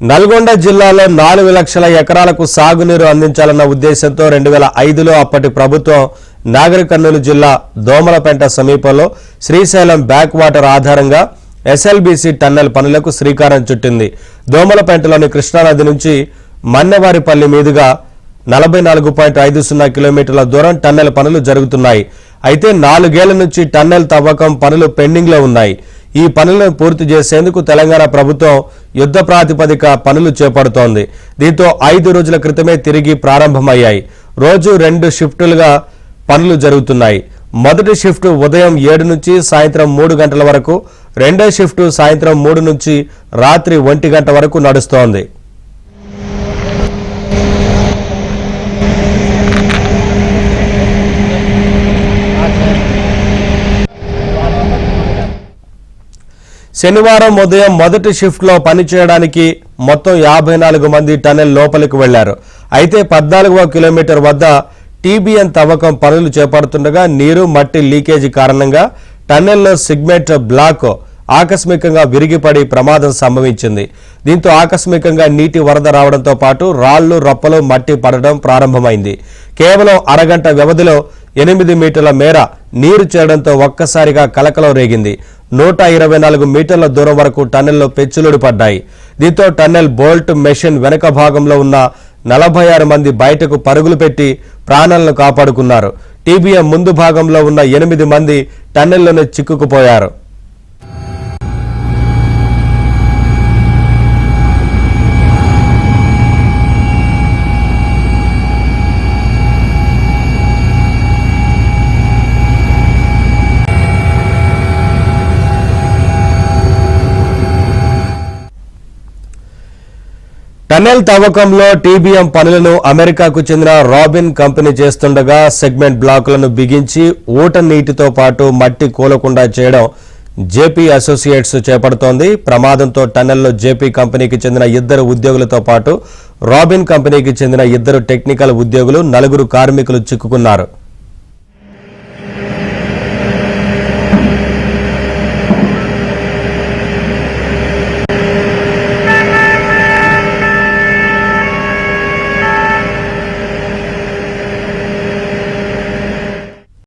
నల్గొండ జిల్లాలో 4 లక్షల ఎకరాలకు సాగునీరు అందించాలన్న ఉద్దేశంతో 2005లో అప్పటి ప్రభుత్వం నాగర్ కర్నూలు జిల్లా దోమలపెంట సమీపంలో శ్రీశైలం బ్యాక్ వాటర్ ఆధారంగా ఎస్ఎల్బీసీ టన్నెల్ పనులకు శ్రీకారం చుట్టింది. దోమలపెంటలోని కృష్ణానది నుంచి మన్నెవారిపల్లి మీదుగా 44.50 కిలోమీటర్ల దూరం టన్నెల్ పనులు జరుగుతున్నాయి. అయితే 4 ఏళ్ల నుంచి టన్నెల్ తవ్వకం పనులు పెండింగ్లో ఉన్నాయి. ఈ పనులను పూర్తి చేసేందుకు తెలంగాణ ప్రభుత్వం యుద్ధ ప్రాతిపదిక పనులు చేపడుతోంది. దీంతో 5 రోజుల క్రితమే తిరిగి ప్రారంభమయ్యాయి. రోజు 2 షిఫ్టులుగా పనులు జరుగుతున్నాయి. మొదటి షిఫ్ట్ ఉదయం 7 నుంచి సాయంత్రం 3 గంటల వరకు, రెండో షిఫ్ట్ సాయంత్రం 3 నుంచి రాత్రి 1 గంట వరకు నడుస్తోంది. శనివారం ఉదయం మొదటి షిఫ్ట్లో పనిచేయడానికి మొత్తం 54 మంది టన్నెల్ లోపలికి వెళ్లారు. అయితే 14వ కిలోమీటర్ వద్ద టీబీఎన్ తవ్వకం పనులు చేపడుతుండగా నీరు మట్టి లీకేజీ కారణంగా టన్నెల్లో సిగ్మెంట్ బ్లాక్ ఆకస్మికంగా విరిగిపడి ప్రమాదం సంభవించింది. దీంతో ఆకస్మికంగా నీటి వరద రావడంతో పాటు రాళ్లు రప్పలు మట్టి పడడం ప్రారంభమైంది. కేవలం అరగంట వ్యవధిలో 8 మీటర్ల మేర నీరు చేరడంతో ఒక్కసారిగా కలకలం రేగింది. 124 మీటర్ల దూరం వరకు టన్నెల్లో పెచ్చులుడి పడ్డాయి. దీంతో టన్నెల్ బోల్ట్ మెషిన్ వెనక భాగంలో ఉన్న 46 మంది బయటకు పరుగులు పెట్టి ప్రాణాలను కాపాడుకున్నారు. టీబీఎం ముందు భాగంలో ఉన్న 8 మంది టన్నెల్లోనే చిక్కుకుపోయారు. టన్నెల్ తవ్వకంలో టీబీఎం పనులను అమెరికాకు చెందిన రాబిన్ కంపెనీ చేస్తుండగా సెగ్మెంట్ బ్లాకులను బిగించి ఊట నీటితో పాటు మట్టి కూలకుండా చేయడం జేపీ అసోసియేట్స్ చేపడుతోంది. ప్రమాదంతో టన్నెల్లో జేపీ కంపెనీకి చెందిన 2 ఉద్యోగులతో పాటు రాబిన్ కంపెనీకి చెందిన 2 టెక్నికల్ ఉద్యోగులు, 4 కార్మికులు చిక్కుకున్నారు.